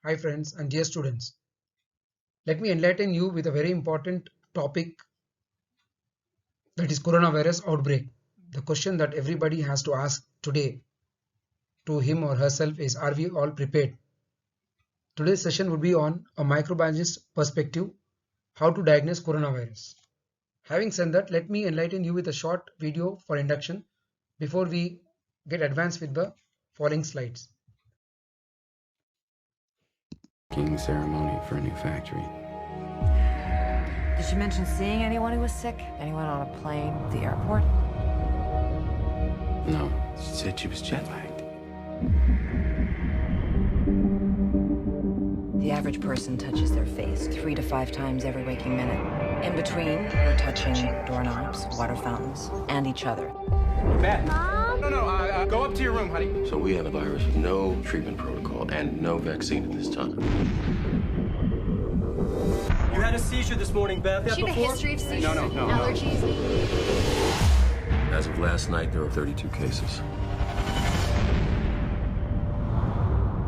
Hi friends and dear students. Let me enlighten you with a very important topic, that is coronavirus outbreak. The question that everybody has to ask today to him or herself is, are we all prepared? Today's session would be on a microbiologist perspective, how to diagnose coronavirus. Having said that, let me enlighten you with a short video for induction before we get advanced with the following slides. Ceremony for a new factory. Did she mention seeing anyone who was sick? Anyone on a plane, the airport? No, she said she was jet lagged. The average person touches their face 3 to 5 times every waking minute. In between, we're touching doorknobs, water fountains, and each other. Beth. Mom? No, go up to your room, honey. So we have a virus with no treatment protocol and no vaccine at this time. You had a seizure this morning, Beth. She had a history of seizures, No. allergies. As of last night, there were 32 cases.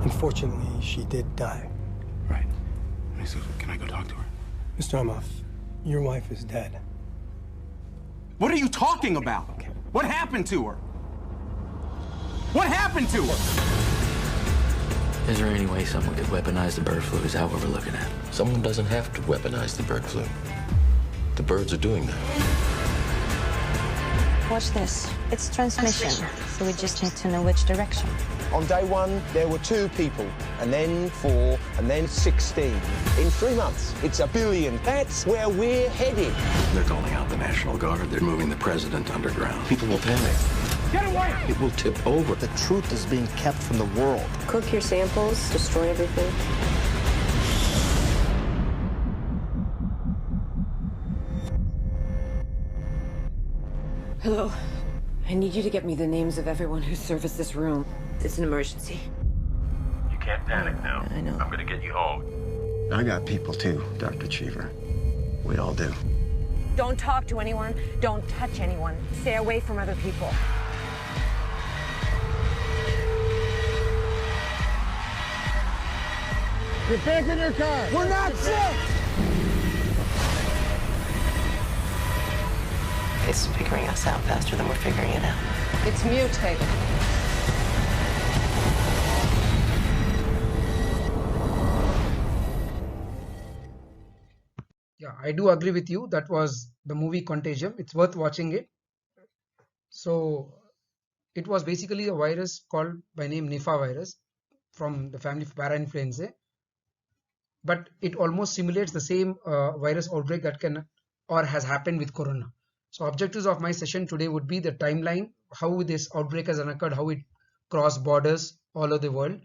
Unfortunately, she did die. Right. And he says, can I go talk to her? Mr. Amoff, your wife is dead. What are you talking about? What happened to her? What happened to her? Is there any way someone could weaponize the bird flu? Is that what we're looking at? Someone doesn't have to weaponize the bird flu. The birds are doing that. Watch this. It's transmission, so we just need to know which direction. On day one, there were 2 people, and then 4, and then 16. In 3 months, it's 1 billion. That's where we're headed. They're calling out the National Guard. They're moving the president underground. People will panic. Get away! It will tip over. The truth is being kept from the world. Cook your samples, destroy everything. Hello. I need you to get me the names of everyone who serviced this room. It's an emergency. You can't panic now. I know. I'm gonna get you home. I got people too, Dr. Cheever. We all do. Don't talk to anyone. Don't touch anyone. Stay away from other people. Get back in your car. We're not sick. It's figuring us out faster than we're figuring it out. It's mutated. Yeah, I do agree with you. That was the movie Contagion. It's worth watching it. So it was basically a virus called by name Nipah virus from the family of parainfluenzae, but it almost simulates the same virus outbreak that can or has happened with corona. So objectives of my session today would be the timeline, how this outbreak has occurred, how it crossed borders all over the world,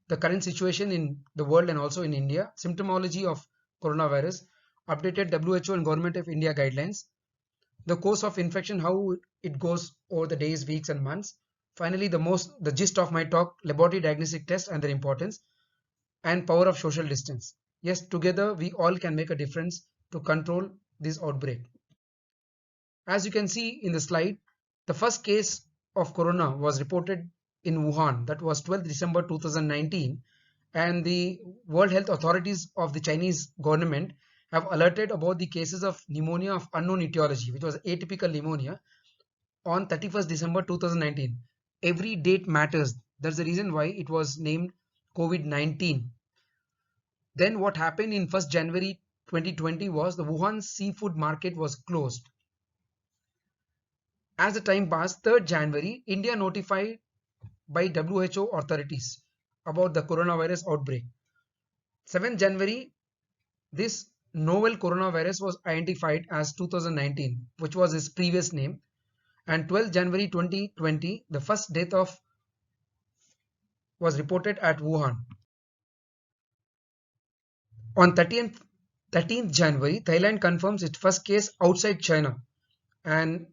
the current situation in the world and also in India, symptomology of coronavirus, updated WHO and Government of India guidelines, the course of infection, how it goes over the days, weeks and months. Finally, the gist of my talk, laboratory diagnostic tests and their importance, and power of social distance. Yes, together we all can make a difference to control this outbreak. As you can see in the slide, the first case of corona was reported in Wuhan. That was 12th December 2019, and the World Health Authorities of the Chinese government have alerted about the cases of pneumonia of unknown etiology, which was atypical pneumonia, on 31st December 2019. Every date matters. That's the reason why it was named COVID-19. Then what happened in 1st January 2020 was the Wuhan seafood market was closed. As the time passed, 3rd January, India notified by WHO authorities about the coronavirus outbreak. 7th January, this novel coronavirus was identified as 2019, which was its previous name. And 12th January 2020, the first death was reported at Wuhan. On 13th January, Thailand confirms its first case outside China, and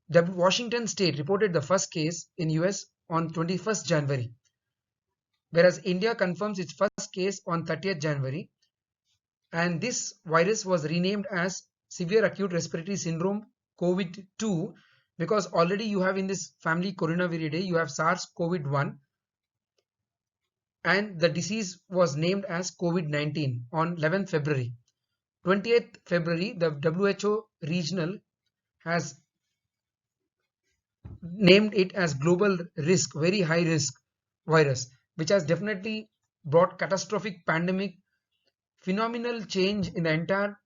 Washington State reported the first case in US on 21st January, whereas India confirms its first case on 30th January, and this virus was renamed as severe acute respiratory syndrome COVID-2 because already you have in this family coronavirus, you have SARS-CoV-1, and the disease was named as COVID-19 on 11th February. 20th February, the WHO regional has named it as global risk, very high risk virus, which has definitely brought catastrophic pandemic, phenomenal change in the entire,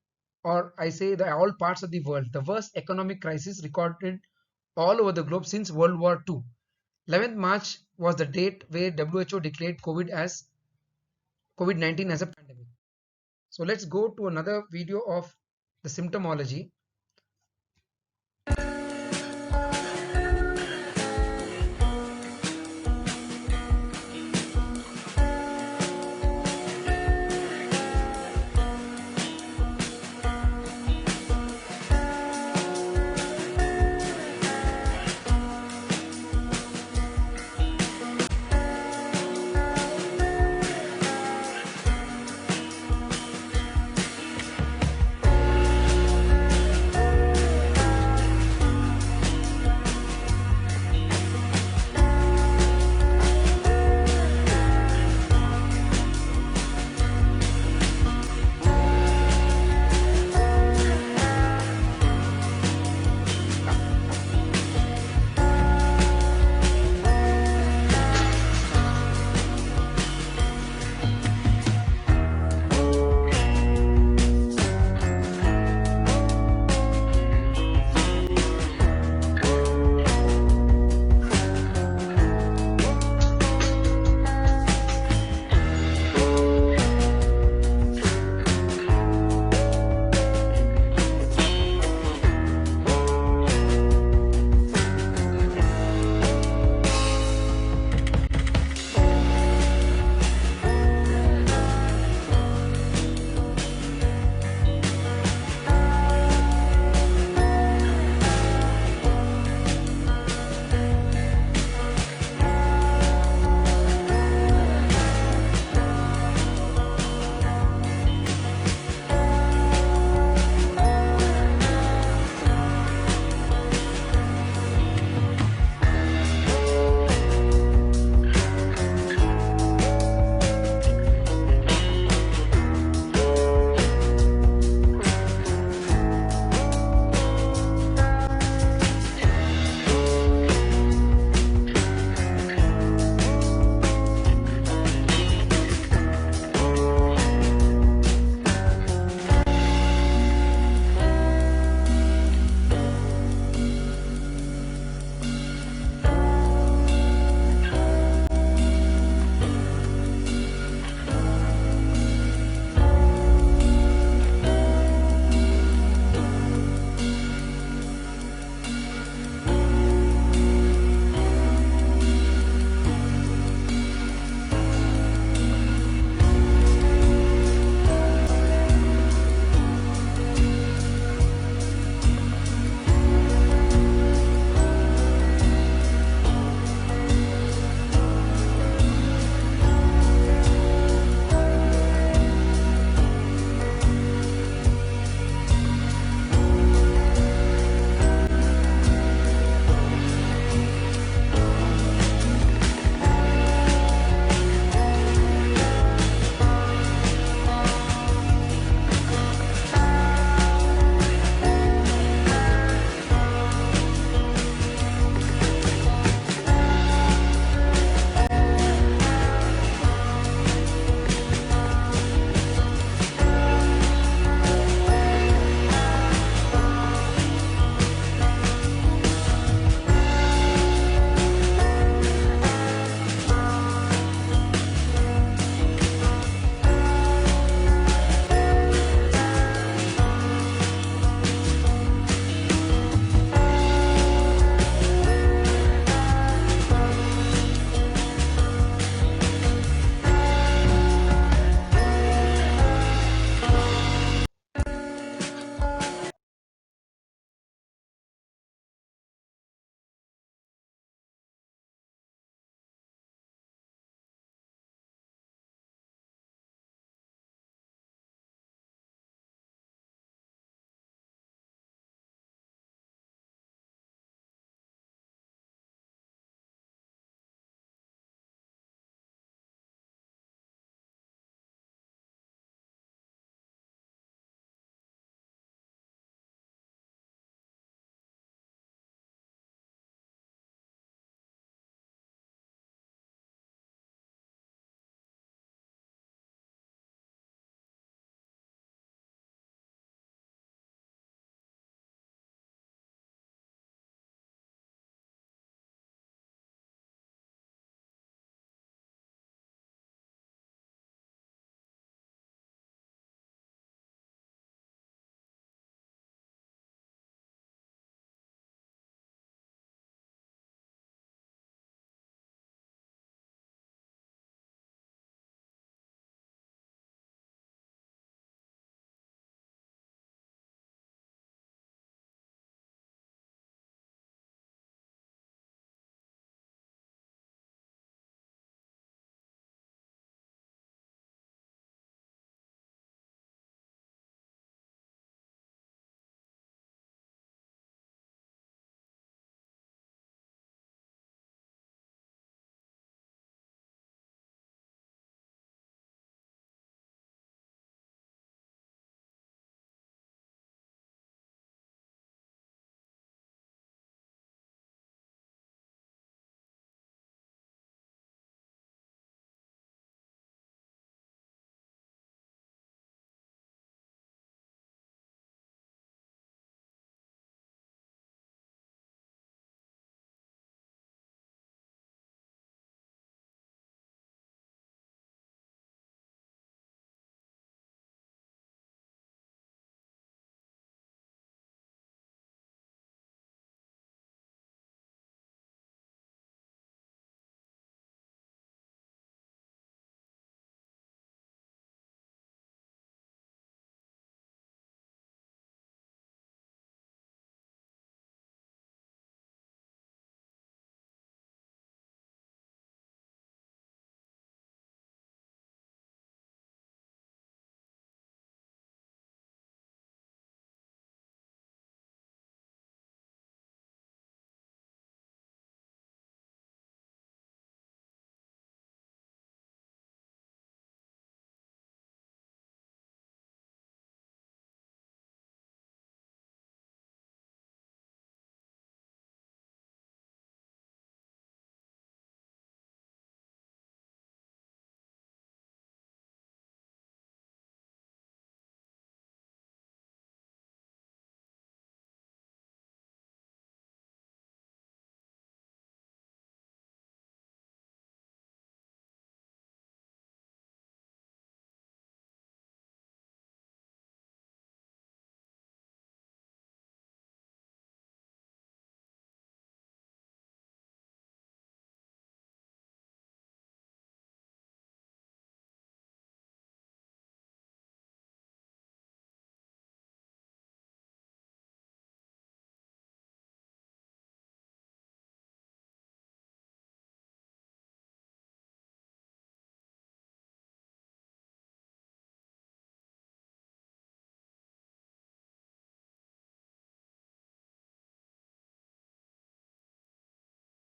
or I say the all parts of the world, the worst economic crisis recorded all over the globe since World War II. 11th March was the date where WHO declared COVID-19 as a pandemic. So let's go to another video of the symptomology.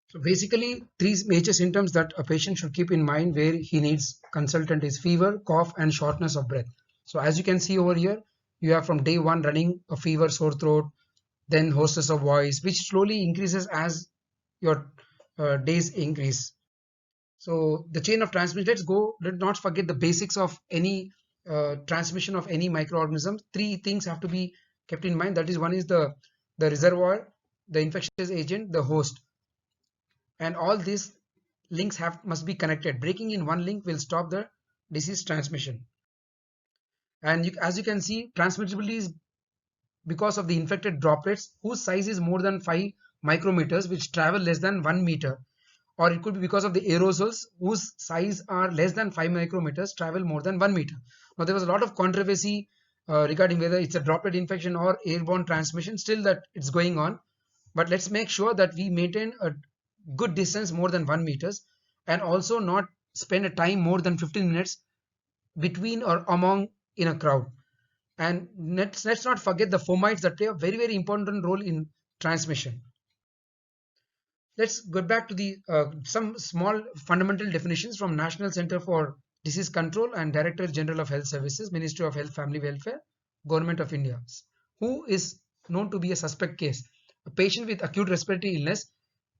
So basically, three major symptoms that a patient should keep in mind where he needs consultant is fever, cough, and shortness of breath. So as you can see over here, you have from day one running a fever, sore throat, then hoarseness of voice, which slowly increases as your days increase. So the chain of transmission, let's not forget the basics of any transmission of any microorganism. Three things have to be kept in mind. That is, one is the reservoir, the infectious agent, the host. And all these links must be connected. Breaking in one link will stop the disease transmission. And as you can see, transmissibility is because of the infected droplets whose size is more than 5 micrometers, which travel less than 1 meter. Or it could be because of the aerosols whose size are less than 5 micrometers, travel more than 1 meter. Now there was a lot of controversy regarding whether it's a droplet infection or airborne transmission. Still that it's going on, but let's make sure that we maintain a good distance more than 1 meters, and also not spend a time more than 15 minutes between or among in a crowd. And let's not forget the fomites that play a very, very important role in transmission. Let's go back to the some small fundamental definitions from National Center for Disease Control and Director General of Health Services, Ministry of Health, Family Welfare, Government of India. Who is known to be a suspect case? A patient with acute respiratory illness,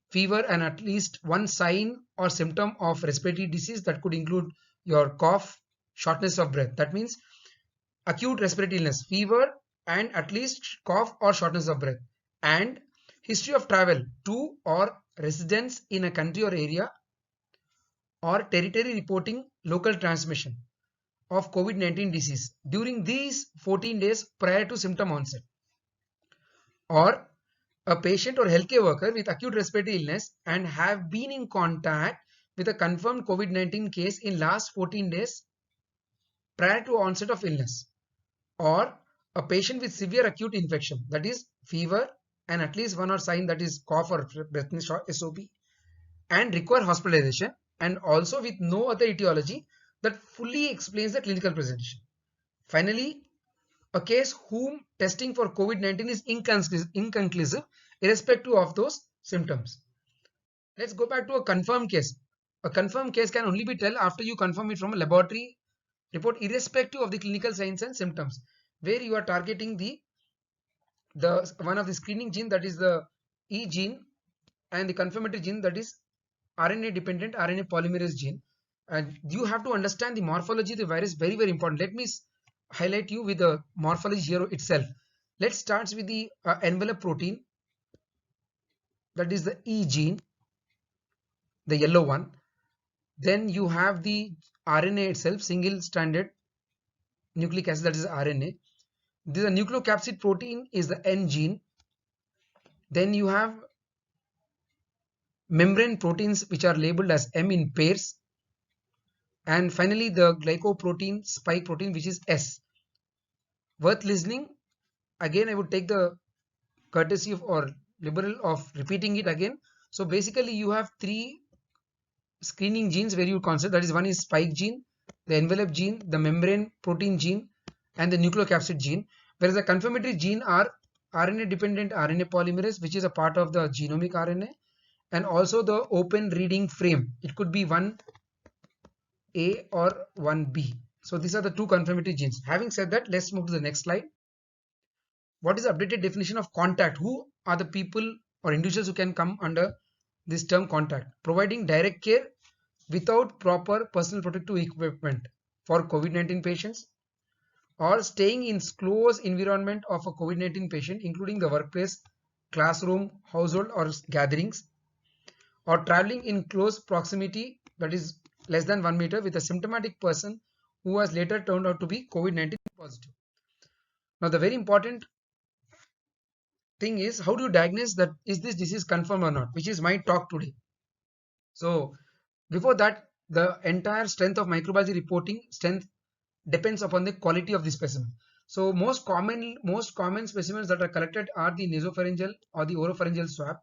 fever, and at least one sign or symptom of respiratory disease that could include your cough, shortness of breath. That means acute respiratory illness, fever, and at least cough or shortness of breath, and history of travel to or residence in a country or area or territory reporting local transmission of COVID-19 disease during these 14 days prior to symptom onset, or a patient or healthcare worker with acute respiratory illness and have been in contact with a confirmed COVID-19 case in last 14 days prior to onset of illness, or a patient with severe acute infection, that is fever and at least one or sign, that is cough or breathlessness or SOP, and require hospitalization, and also with no other etiology that fully explains the clinical presentation. Finally, a case whom testing for COVID-19 is inconclusive irrespective of those symptoms. Let's go back to a confirmed case. A confirmed case can only be told after you confirm it from a laboratory report irrespective of the clinical signs and symptoms, where you are targeting the one of the screening gene, that is the E gene, and the confirmatory gene, that is RNA dependent RNA polymerase gene. And you have to understand the morphology of the virus, very, very important. Let me highlight you with the morphology here itself. Let's start with the envelope protein, that is the E gene, the yellow one. Then you have the RNA itself, single stranded nucleic acid, that is RNA. The nucleocapsid protein is the N gene. Then you have membrane proteins which are labeled as M in pairs. And finally the glycoprotein spike protein, which is S. Worth listening. Again, I would take the courtesy of or liberal of repeating it again. So basically you have three screening genes where you consider, that is, one is spike gene, the envelope gene, the membrane protein gene, and the nucleocapsid gene, whereas the confirmatory gene are RNA dependent RNA polymerase, which is a part of the genomic RNA, and also the open reading frame. It could be 1A or 1B. So these are the two confirmatory genes. Having said that, let's move to the next slide. What is the updated definition of contact? Who are the people or individuals who can come under this term contact? Providing direct care without proper personal protective equipment for COVID-19 patients, or staying in close environment of a COVID-19 patient, including the workplace, classroom, household, or gatherings, or traveling in close proximity, that is less than 1 meter, with a symptomatic person who has later turned out to be COVID-19 positive. Now the very important thing is, how do you diagnose that is this disease confirmed or not, which is my talk today. So before that, the entire strength of microbiology reporting strength depends upon the quality of the specimen. So most common specimens that are collected are the nasopharyngeal or the oropharyngeal swab.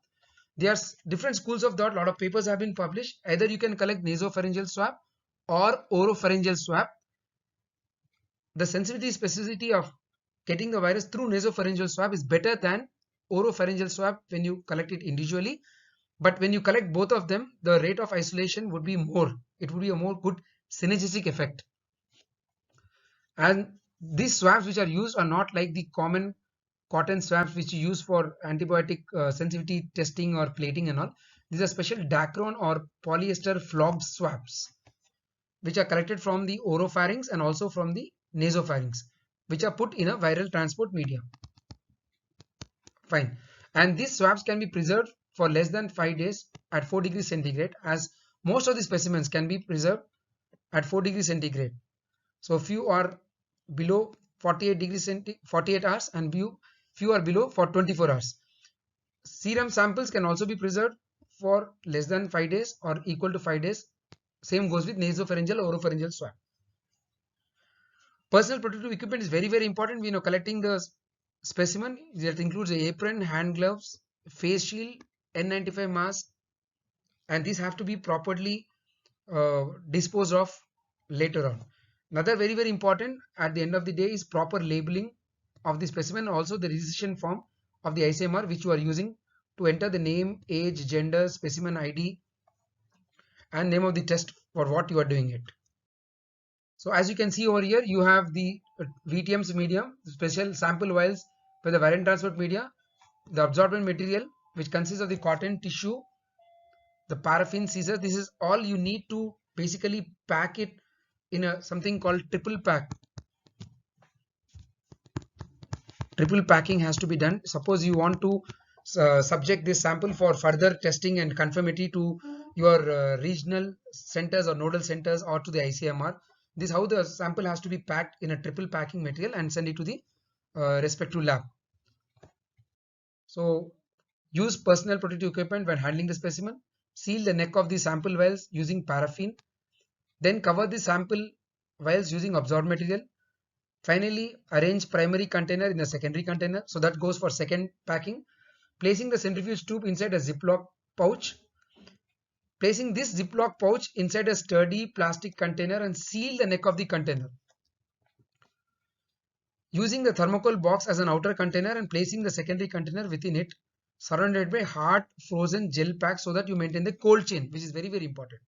There are different schools of thought. A lot of papers have been published. Either you can collect nasopharyngeal swab or oropharyngeal swab. The sensitivity specificity of getting the virus through nasopharyngeal swab is better than oropharyngeal swab when you collect it individually. But when you collect both of them, the rate of isolation would be more. It would be a more good synergistic effect. And these swabs which are used are not like the common cotton swabs which you use for antibiotic sensitivity testing or plating and all. These are special Dacron or polyester flogged swabs which are collected from the oropharynx and also from the nasopharynx, which are put in a viral transport media. Fine. And these swabs can be preserved for less than 5 days at 4 degrees centigrade, as most of the specimens can be preserved at 4 degrees centigrade. So few are below 48 hours and few are below for 24 hours. Serum samples can also be preserved for less than 5 days or equal to 5 days. Same goes with nasopharyngeal or oropharyngeal swab. Personal protective equipment is very, very important. We know collecting the specimen, that includes an apron, hand gloves, face shield, N95 mask, and these have to be properly disposed of later on. Another very, very important at the end of the day is proper labeling of the specimen, also the registration form of the ICMR which you are using to enter the name, age, gender, specimen ID and name of the test for what you are doing it. So as you can see over here, you have the VTM's medium, special sample vials for the viral transport media, the absorbent material which consists of the cotton tissue, the paraffin scissors. This is all you need to basically pack it in a something called triple pack. Triple packing has to be done. Suppose you want to subject this sample for further testing and conformity to your regional centers or nodal centers or to the ICMR. This is how the sample has to be packed in a triple packing material and send it to the respective lab. So use personal protective equipment when handling the specimen. Seal the neck of the sample vials using paraffin. Then cover the sample vials using absorbed material. Finally, arrange primary container in the secondary container. So that goes for second packing. Placing the centrifuge tube inside a Ziploc pouch. Placing this Ziploc pouch inside a sturdy plastic container and seal the neck of the container. Using the thermocol box as an outer container and placing the secondary container within it, surrounded by hard frozen gel pack so that you maintain the cold chain, which is very, very important.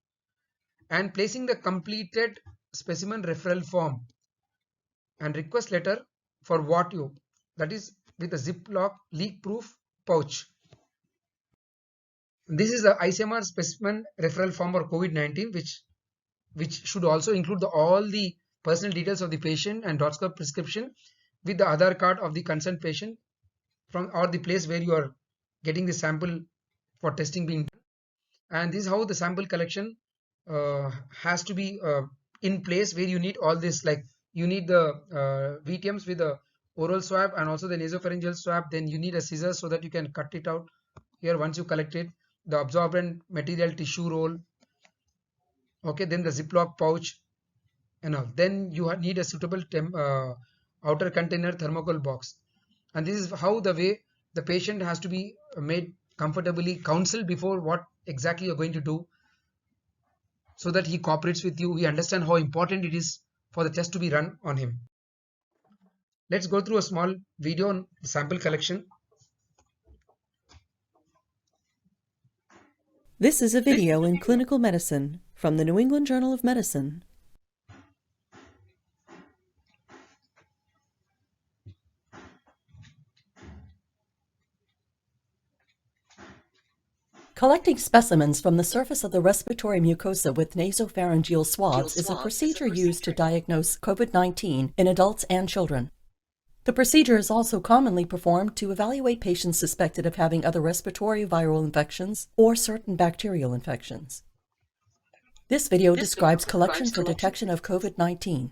And placing the completed specimen referral form and request letter for what you, that is with a Ziploc leak proof pouch. This is the ICMR specimen referral form for COVID-19, which should also include all the personal details of the patient and .scope prescription with the Aadhaar card of the concerned patient from or the place where you are getting the sample for testing being done. And this is how the sample collection has to be in place, where you need all this, like you need the VTMs with the oral swab and also the nasopharyngeal swab. Then you need a scissors so that you can cut it out here once you collect it. The absorbent material tissue roll, okay, then the Ziploc pouch and all. Then you need a suitable outer container thermocol box. And this is how the way the patient has to be made comfortably counseled before what exactly you're going to do, so that he cooperates with you. He understands how important it is for the test to be run on him. Let's go through a small video on sample collection. This is a video in clinical medicine from the New England Journal of Medicine. Collecting specimens from the surface of the respiratory mucosa with nasopharyngeal swabs is a procedure used to diagnose COVID-19 in adults and children. The procedure is also commonly performed to evaluate patients suspected of having other respiratory viral infections or certain bacterial infections. This video describes collection for detection of COVID-19.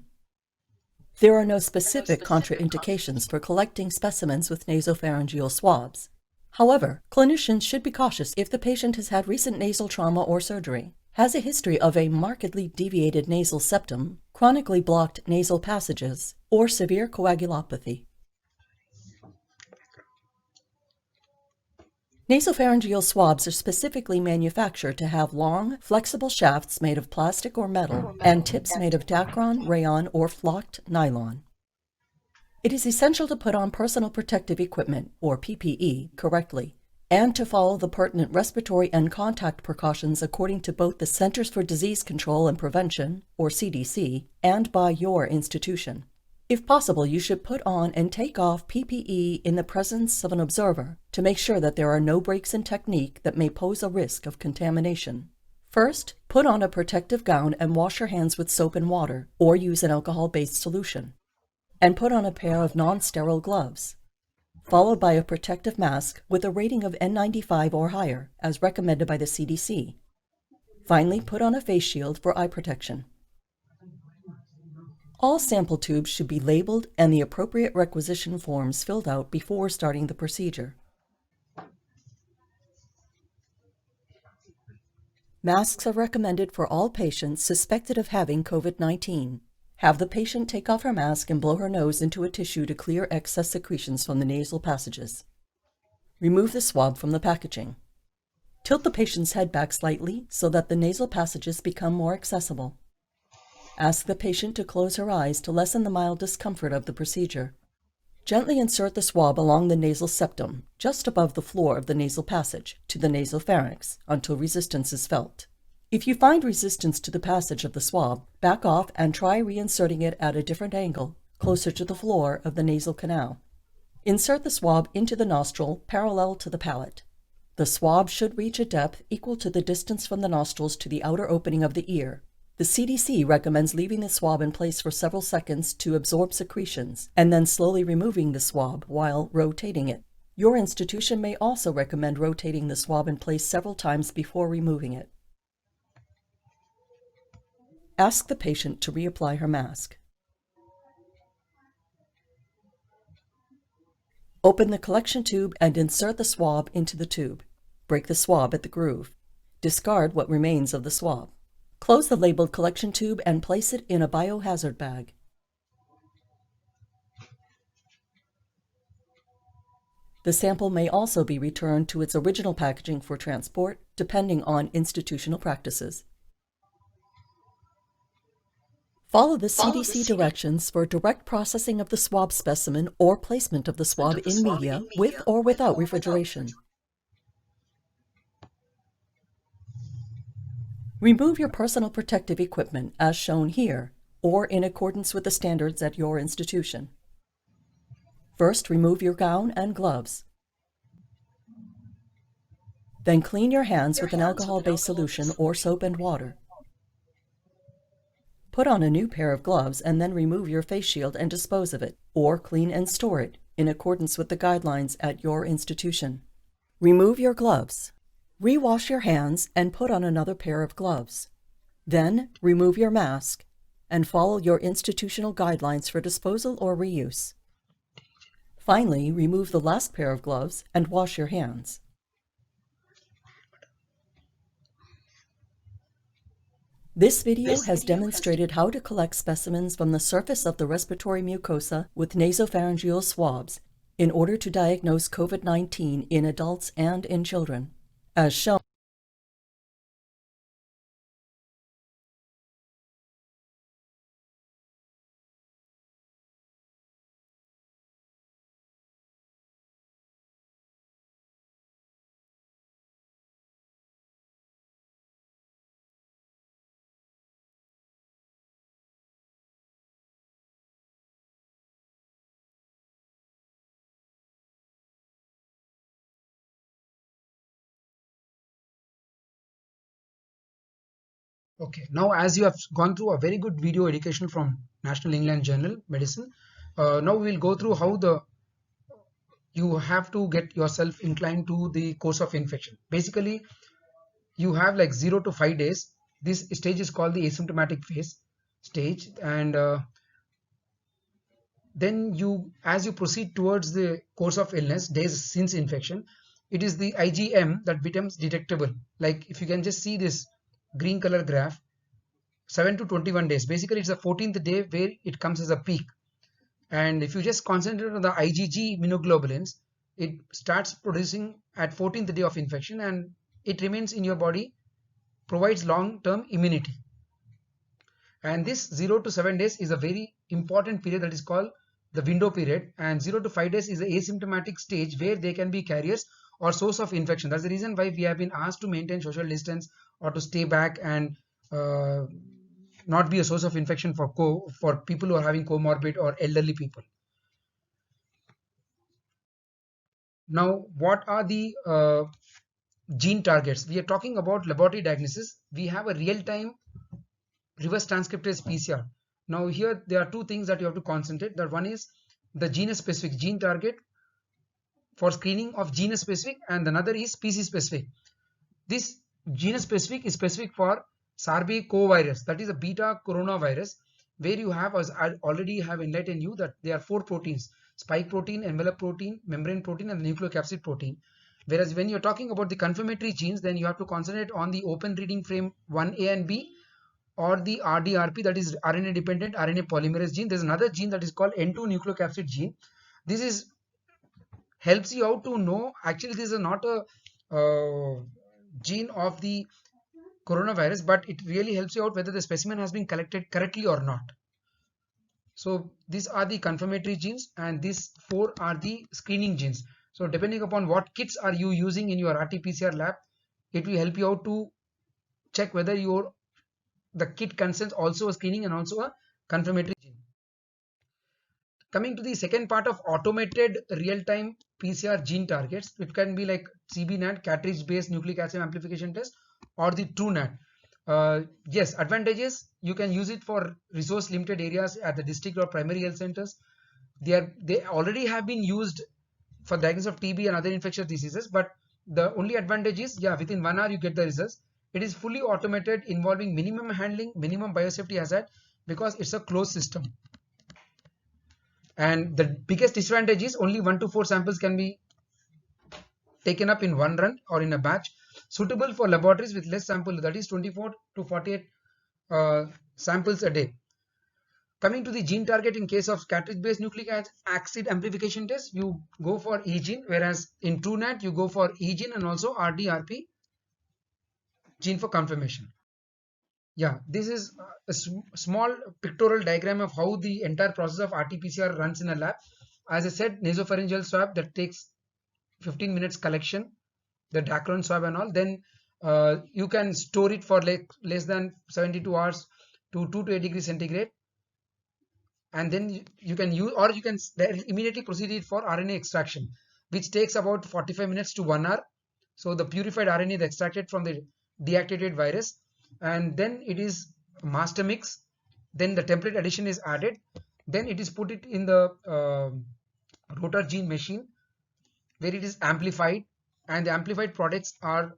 There are no specific contraindications for collecting specimens with nasopharyngeal swabs. However, clinicians should be cautious if the patient has had recent nasal trauma or surgery, has a history of a markedly deviated nasal septum, chronically blocked nasal passages, or severe coagulopathy. Nasopharyngeal swabs are specifically manufactured to have long, flexible shafts made of plastic or metal and tips made of Dacron, rayon, or flocked nylon. It is essential to put on personal protective equipment, or PPE, correctly, and to follow the pertinent respiratory and contact precautions according to both the Centers for Disease Control and Prevention, or CDC, and by your institution. If possible, you should put on and take off PPE in the presence of an observer to make sure that there are no breaks in technique that may pose a risk of contamination. First, put on a protective gown and wash your hands with soap and water, or use an alcohol-based solution. And put on a pair of non-sterile gloves, followed by a protective mask with a rating of N95 or higher, as recommended by the CDC. Finally, put on a face shield for eye protection. All sample tubes should be labeled and the appropriate requisition forms filled out before starting the procedure. Masks are recommended for all patients suspected of having COVID-19. Have the patient take off her mask and blow her nose into a tissue to clear excess secretions from the nasal passages. Remove the swab from the packaging. Tilt the patient's head back slightly so that the nasal passages become more accessible. Ask the patient to close her eyes to lessen the mild discomfort of the procedure. Gently insert the swab along the nasal septum, just above the floor of the nasal passage, to the nasopharynx, until resistance is felt. If you find resistance to the passage of the swab, back off and try reinserting it at a different angle, closer to the floor of the nasal canal. Insert the swab into the nostril parallel to the palate. The swab should reach a depth equal to the distance from the nostrils to the outer opening of the ear. The CDC recommends leaving the swab in place for several seconds to absorb secretions, and then slowly removing the swab while rotating it. Your institution may also recommend rotating the swab in place several times before removing it. Ask the patient to reapply her mask. Open the collection tube and insert the swab into the tube. Break the swab at the groove. Discard what remains of the swab. Close the labeled collection tube and place it in a biohazard bag. The sample may also be returned to its original packaging for transport, depending on institutional practices. Follow the CDC directions for direct processing of the swab specimen or placement of the swab in media with or without refrigeration. Remove your personal protective equipment as shown here, or in accordance with the standards at your institution. First, remove your gown and gloves. Then clean your hands with an alcohol-based solution or soap and water. Put on a new pair of gloves and then remove your face shield and dispose of it, or clean and store it in accordance with the guidelines at your institution. Remove your gloves. Rewash your hands and put on another pair of gloves. Then remove your mask and follow your institutional guidelines for disposal or reuse. Finally, remove the last pair of gloves and wash your hands. This video has demonstrated how to collect specimens from the surface of the respiratory mucosa with nasopharyngeal swabs in order to diagnose COVID-19 in adults and in children. As shown, Okay, now as you have gone through a very good video education from National England Journal Medicine, now we will go through how you have to get yourself inclined to the course of infection. Basically, you have like 0 to 5 days. This stage is called the asymptomatic phase stage, and then as you proceed towards the course of illness, days since infection, it is the IgM that becomes detectable. Like if you can just see this green color graph, 7 to 21 days. Basically, it's the 14th day where it comes as a peak. And if you just concentrate on the IgG immunoglobulins, it starts producing at 14th day of infection, and it remains in your body, provides long-term immunity. And this 0 to 7 days is a very important period that is called the window period, and 0 to 5 days is the asymptomatic stage where they can be carriers or source of infection. That's the reason why we have been asked to maintain social distance or to stay back and not be a source of infection for people who are having comorbid or elderly people. Now, what are the gene targets? We are talking about laboratory diagnosis. We have a real-time reverse transcriptase PCR. Now here there are two things that you have to concentrate. That one is the genus specific gene target for screening of genus specific, and another is species specific. This genus specific is specific for SARS-CoV-2, that is a beta coronavirus, where you have, as I already have enlightened you, that there are 4 proteins: spike protein, envelope protein, membrane protein, and nucleocapsid protein. Whereas when you're talking about the confirmatory genes, then you have to concentrate on the open reading frame 1A and B, or the RDRP, that is RNA dependent RNA polymerase gene. There's another gene that is called N2 nucleocapsid gene. This is helps you out to know, actually this is not a gene of the coronavirus, but it really helps you out whether the specimen has been collected correctly or not. So these are the confirmatory genes, and these 4 are the screening genes. So depending upon what kits are you using in your RT-PCR lab, it will help you out to check whether the kit contains also a screening and also a confirmatory gene. Coming to the second part of automated real-time PCR gene targets, it can be like CBNAT, cartridge-based nucleic acid amplification test, or the TrueNAT. Yes, advantages: you can use it for resource limited areas at the district or primary health centers. They already have been used for diagnosis of TB and other infectious diseases, but the only advantage is, yeah, within 1 hour you get the results. It is fully automated, involving minimum handling, minimum biosafety hazard, because it's a closed system. And the biggest disadvantage is only 1 to 4 samples can be taken up in one run or in a batch, suitable for laboratories with less sample, that is 24 to 48 samples a day. Coming to the gene target, in case of cartridge-based nucleic acid amplification test, you go for E gene, whereas in TrueNAT you go for E gene and also RDRP gene for confirmation. Yeah, this is a small pictorial diagram of how the entire process of RT-PCR runs in a lab. As I said, nasopharyngeal swab, that takes 15 minutes collection, the Dacron swab and all. Then you can store it for like less than 72 hours to 2 to 8 degrees centigrade. And then you can use, or you can immediately proceed it for RNA extraction, which takes about 45 minutes to 1 hour. So the purified RNA is extracted from the deactivated virus, and then it is master mix. Then the template addition is added. Then it is put it in the rotor gene machine, where it is amplified, and the amplified products are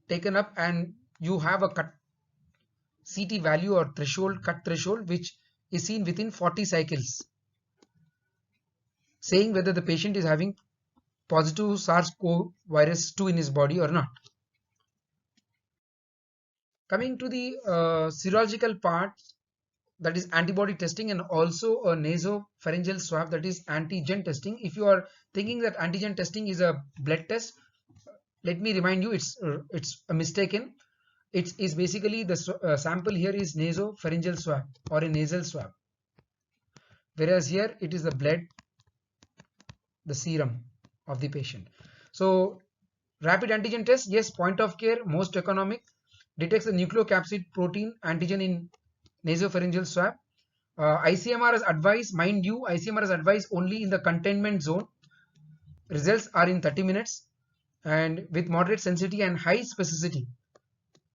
taken up, and you have a cut CT value or threshold, cut threshold, which is seen within 40 cycles, saying whether the patient is having positive SARS-CoV-2 in his body or not. Coming to the serological part, that is antibody testing, and also a nasopharyngeal swab, that is antigen testing. If you are thinking that antigen testing is a blood test, let me remind you, it's a mistaken. It is basically the sample here is nasopharyngeal swab or a nasal swab, whereas here it is the blood, the serum of the patient. So rapid antigen test, yes, point of care, most economic, detects the nucleocapsid protein antigen in nasopharyngeal swab. ICMR has advised, mind you, ICMR has advised only in the containment zone. Results are in 30 minutes and with moderate sensitivity and high specificity.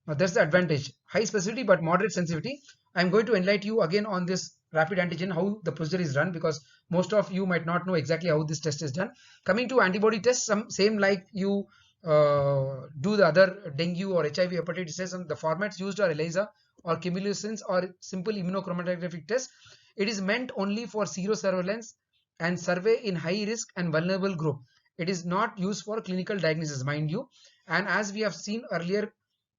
Now that's the advantage, high specificity but moderate sensitivity. I'm going to enlighten you again on this rapid antigen, how the procedure is run, because most of you might not know exactly how this test is done. Coming to antibody tests, same like you do the other dengue or HIV hepatitis tests, and the formats used are ELISA or chemiluminescence or simple immunochromatographic test. It is meant only for serosurveillance and survey in high risk and vulnerable group. It is not used for clinical diagnosis, mind you. And as we have seen earlier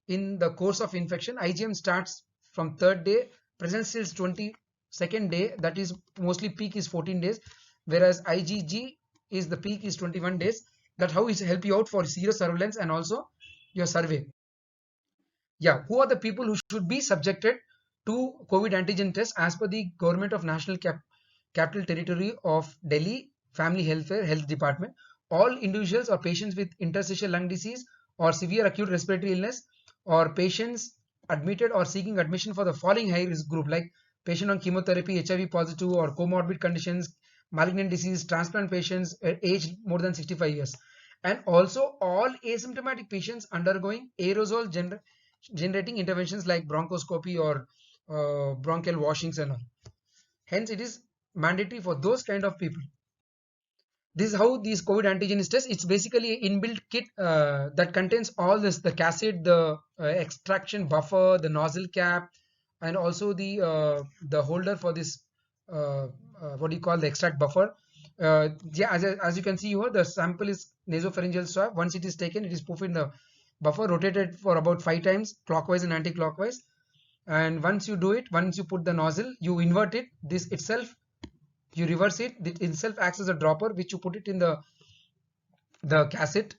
in the course of infection, IgM starts from 3rd day, presents till 22nd day, that is mostly peak is 14 days, whereas IgG is the peak is 21 days. That's how it help you out for serosurveillance and also your survey. Yeah, who are the people who should be subjected to COVID antigen test as per the Government of National Capital Territory of Delhi Family Health Department? all individuals or patients with interstitial lung disease or severe acute respiratory illness, or patients admitted or seeking admission for the following high risk group, like patient on chemotherapy, HIV positive or comorbid conditions, malignant disease, transplant patients aged more than 65 years, and also all asymptomatic patients undergoing aerosol generating interventions like bronchoscopy or bronchial washings and all. Hence, it is mandatory for those kind of people. This is how these COVID antigen is tested. It's basically an inbuilt kit that contains all this: the cassette, the extraction buffer, the nozzle cap, and also the holder for this what do you call the extract buffer. Yeah, as you can see here, the sample is nasopharyngeal swab. Once it is taken, it is put in the buffer, rotated for about 5 times clockwise and anti-clockwise. And once you do it, once you put the nozzle, you invert it. This itself, you reverse it. It itself acts as a dropper, which you put it in the cassette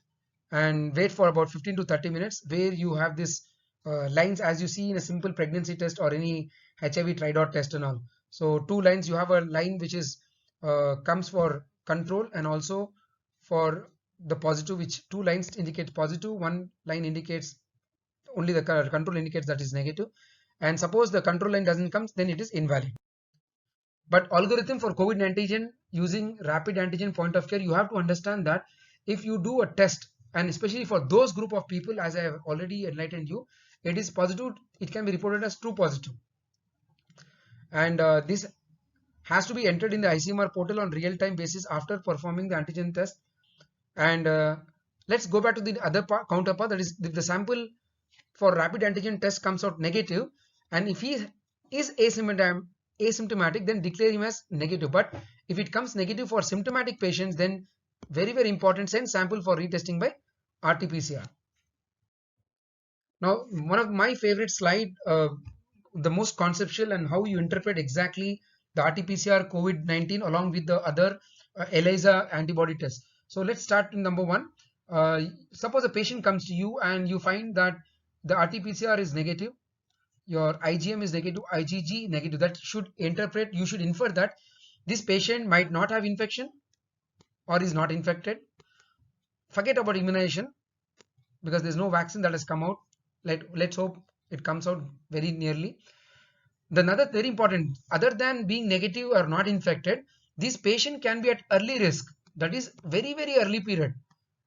and wait for about 15 to 30 minutes, where you have this lines as you see in a simple pregnancy test or any HIV tridot test and all. So 2 lines, you have a line which is comes for control and also for the positive, which 2 lines indicate positive, 1 line indicates only the control indicates that is negative. And suppose the control line doesn't come, then it is invalid. But algorithm for COVID antigen using rapid antigen point of care, you have to understand that if you do a test, and especially for those group of people, as I have already enlightened you, it is positive, it can be reported as true positive. And this has to be entered in the ICMR portal on real-time basis after performing the antigen test. And let's go back to the other counterpart, that is if the sample for rapid antigen test comes out negative, and if he is asymptomatic, then declare him as negative. But if it comes negative for symptomatic patients, then very, very important, send sample for retesting by RT-PCR. Now, one of my favorite slide, the most conceptual, and how you interpret exactly the RT-PCR COVID-19 along with the other ELISA antibody tests. So let's start in number 1. Suppose a patient comes to you and you find that the RT-PCR is negative, your IgM is negative, IgG negative. That should interpret, you should infer that this patient might not have infection or is not infected. Forget about immunization because there's no vaccine that has come out. Let's hope it comes out very nearly. Another very important, other than being negative or not infected, this patient can be at early risk, that is very, very early period,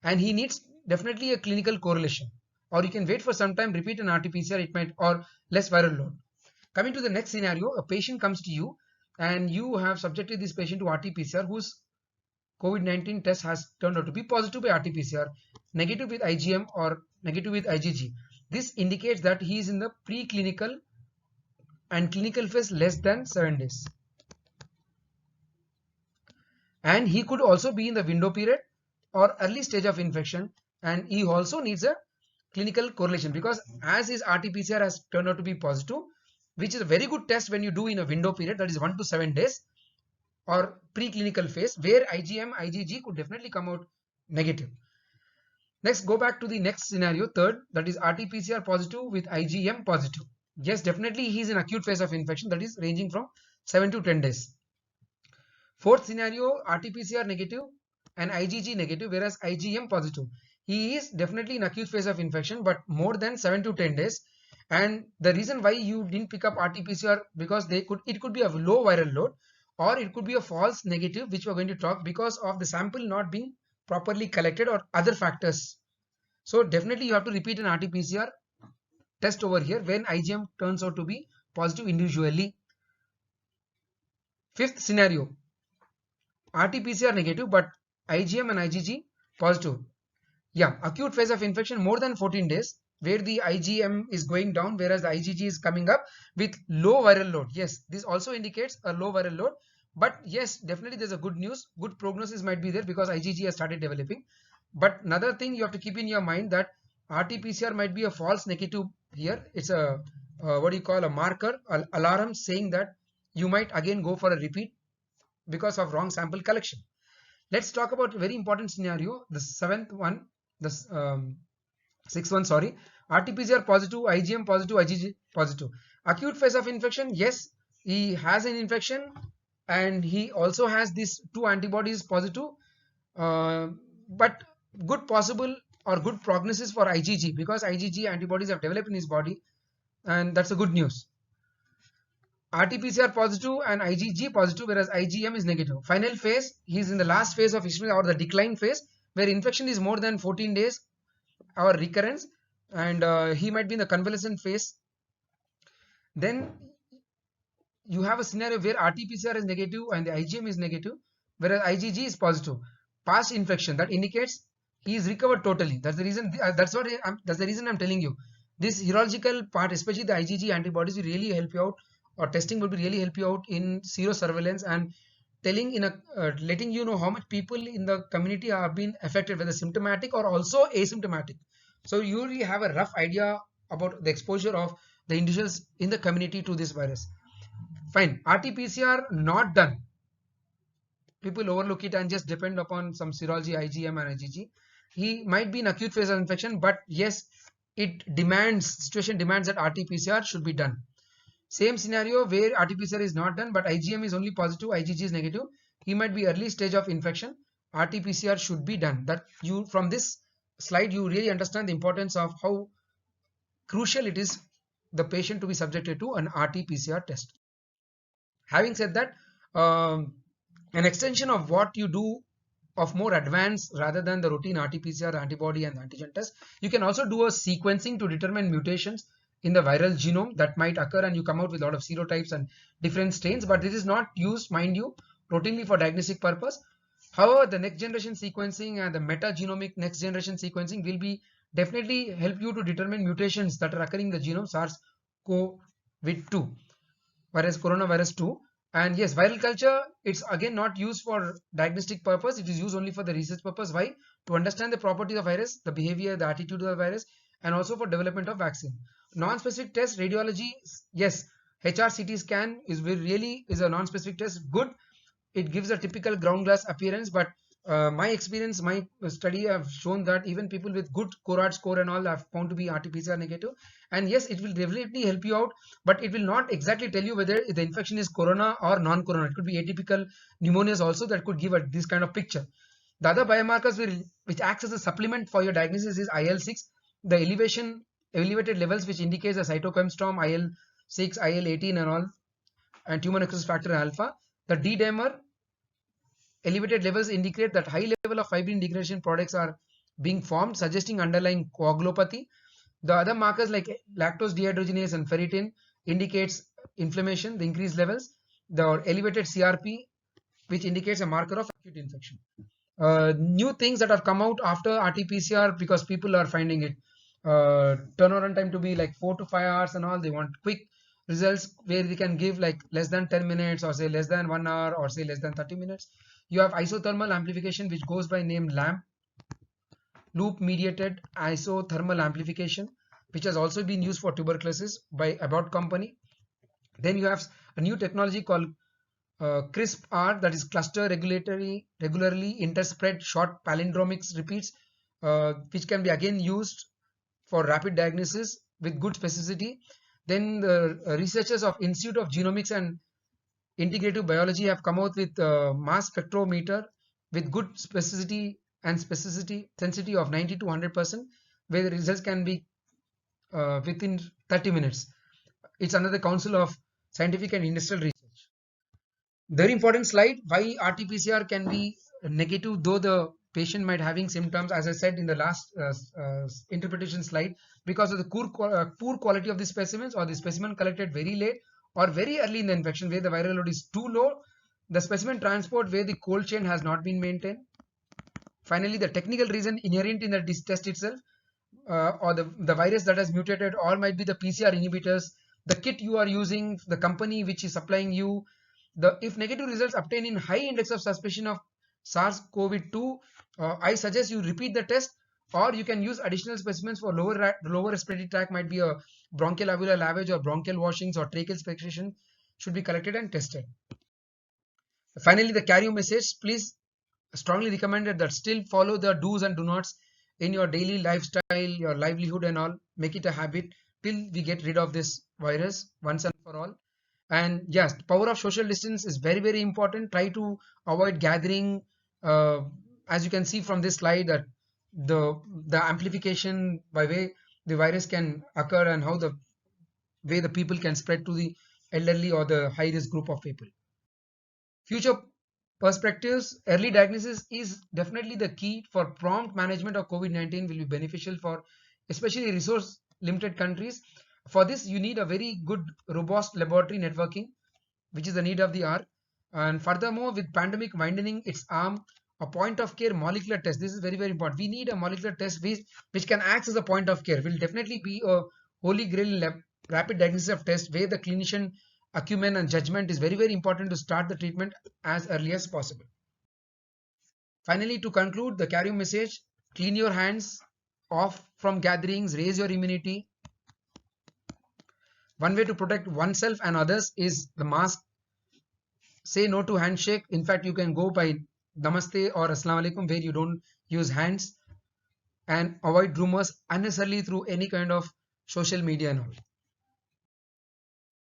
and he needs definitely a clinical correlation. Or you can wait for some time, repeat an RT-PCR, it might, or less viral load. Coming to the next scenario, a patient comes to you and you have subjected this patient to RT-PCR whose COVID-19 test has turned out to be positive by RT-PCR, negative with IgM or negative with IgG. This indicates that he is in the preclinical and clinical phase less than 7 days. And he could also be in the window period or early stage of infection, and he also needs a clinical correlation because as his RT-PCR has turned out to be positive, which is a very good test when you do in a window period, that is 1 to 7 days or preclinical phase, where IgM, IgG could definitely come out negative. Next, go back to the next scenario, third, that is RT-PCR positive with IgM positive. Yes, definitely he is in acute phase of infection, that is ranging from 7 to 10 days. Fourth scenario, RT-PCR negative and IgG negative, whereas IgM positive. He is definitely in acute phase of infection, but more than 7 to 10 days. And the reason why you didn't pick up RT-PCR because it could be a low viral load, or it could be a false negative, which we're going to talk because of the sample not being properly collected or other factors. So definitely you have to repeat an RT-PCR test over here when IgM turns out to be positive individually. Fifth scenario, RT-PCR negative but IgM and IgG positive. Yeah, acute phase of infection more than 14 days where the IgM is going down whereas the IgG is coming up with low viral load. Yes, this also indicates a low viral load, but yes, definitely there's a good news. Good prognosis might be there because IgG has started developing. But another thing you have to keep in your mind that RT-PCR might be a false negative here. It's a what do you call a marker, alarm saying that you might again go for a repeat because of wrong sample collection. Let's talk about a very important scenario, the sixth one, sorry. RT-PCR positive, IgM positive, IgG positive. Acute phase of infection, yes, he has an infection and he also has these 2 antibodies positive. but good possible or good prognosis for IgG, because IgG antibodies have developed in his body, and that's a good news. RT-PCR positive and IgG positive, whereas IgM is negative. Final phase, he is in the last phase of ischemia or the decline phase, where infection is more than 14 days or recurrence, and he might be in the convalescent phase. Then you have a scenario where RT-PCR is negative and the IgM is negative, whereas IgG is positive. Past infection, that indicates he is recovered totally. That's the reason. That's the reason I'm telling you. This serological part, especially the IgG antibodies, will really help you out, or testing will be really help you out in serosurveillance and telling letting you know how much people in the community have been affected, whether symptomatic or also asymptomatic. So you really have a rough idea about the exposure of the individuals in the community to this virus. Fine. RT-PCR not done. People overlook it and just depend upon some serology, IgM and IgG. He might be in acute phase of infection, but yes, situation demands that RT-PCR should be done. Same scenario where RT-PCR is not done, but IgM is only positive, IgG is negative. He might be early stage of infection. RT-PCR should be done. That you, from this slide, you really understand the importance of how crucial it is the patient to be subjected to an RT-PCR test. Having said that, an extension of what you do of more advanced rather than the routine RT-PCR antibody and antigen test, you can also do a sequencing to determine mutations in the viral genome that might occur, and you come out with a lot of serotypes and different strains, but this is not used, mind you, routinely for diagnostic purpose. However, the next generation sequencing and the metagenomic next generation sequencing will be definitely help you to determine mutations that are occurring in the genome SARS-CoV-2, whereas coronavirus 2. And yes, viral culture, it's again not used for diagnostic purpose. It is used only for the research purpose. Why? To understand the properties of virus, the behavior, the attitude of the virus, and also for development of vaccine. Non-specific test, radiology, yes, HR-CT scan is a non-specific test. Good. It gives a typical ground glass appearance, but my experience, my study have shown that even people with good CORAD score and all have found to be RT-PCR negative. And yes, it will definitely help you out, but it will not exactly tell you whether the infection is corona or non-corona. It could be atypical pneumonias also that could give this kind of picture. The other biomarkers which acts as a supplement for your diagnosis is IL-6, the elevated levels which indicates the cytokine storm, IL-6, IL-18 and all, and tumor necrosis factor alpha. The D-dimer elevated levels indicate that high level of fibrin degradation products are being formed, suggesting underlying coagulopathy. The other markers like lactose dehydrogenase and ferritin indicates inflammation, the increased levels. The elevated CRP, which indicates a marker of acute infection. New things that have come out after RT-PCR, because people are finding it turnaround time to be like 4 to 5 hours and all. They want quick results where they can give like less than 10 minutes or say less than 1 hour or say less than 30 minutes. You have isothermal amplification, which goes by name LAMP, loop mediated isothermal amplification, which has also been used for tuberculosis by Abbott company. Then you have a new technology called CRISPR, that is cluster regularly interspread short palindromics repeats, which can be again used for rapid diagnosis with good specificity. Then the researchers of Institute of Genomics and Integrative Biology have come out with mass spectrometer with good specificity and sensitivity of 90 to 100%, where the results can be within 30 minutes. It's another council of scientific and industrial research. Very important slide, why RT-PCR can be negative though the patient might having symptoms, as I said in the last interpretation slide, because of the poor quality of the specimens, or the specimen collected very late or very early in the infection where the viral load is too low, the specimen transport where the cold chain has not been maintained. Finally, the technical reason inherent in the test itself, or the virus that has mutated, all might be the PCR inhibitors, the kit you are using, the company which is supplying you. If negative results obtained in high index of suspicion of SARS-CoV-2, I suggest you repeat the test, or you can use additional specimens for lower respiratory tract, might be a bronchial alveolar lavage or bronchial washings or tracheal secretion should be collected and tested. Finally, the carry message, please strongly recommended that still follow the do's and do nots in your daily lifestyle, your livelihood and all. Make it a habit till we get rid of this virus once and for all. And yes, the power of social distance is very, very important. Try to avoid gathering as you can see from this slide, that the amplification by way the virus can occur and how the way the people can spread to the elderly or the high risk group of people. Future perspectives: early diagnosis is definitely the key for prompt management of COVID-19, will be beneficial for especially resource limited countries. For this, you need a very good robust laboratory networking, which is the need of the hour. And furthermore, with pandemic widening its arm, a point of care molecular test, this is very, very important. We need a molecular test which can act as a point of care, will definitely be a holy grail rapid diagnosis of test where the clinician acumen and judgment is very, very important to start the treatment as early as possible. Finally, to conclude, the carry message: clean your hands, off from gatherings, raise your immunity. One way to protect oneself and others is the mask. Say no to handshake. In fact, you can go by Namaste or Assalamu Alaikum where you don't use hands, and avoid rumors unnecessarily through any kind of social media and all.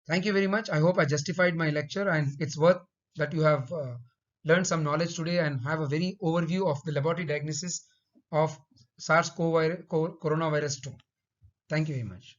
Thank you very much. I hope I justified my lecture, and it's worth that you have learned some knowledge today and have a very overview of the laboratory diagnosis of SARS-CoV coronavirus 2. Thank you very much.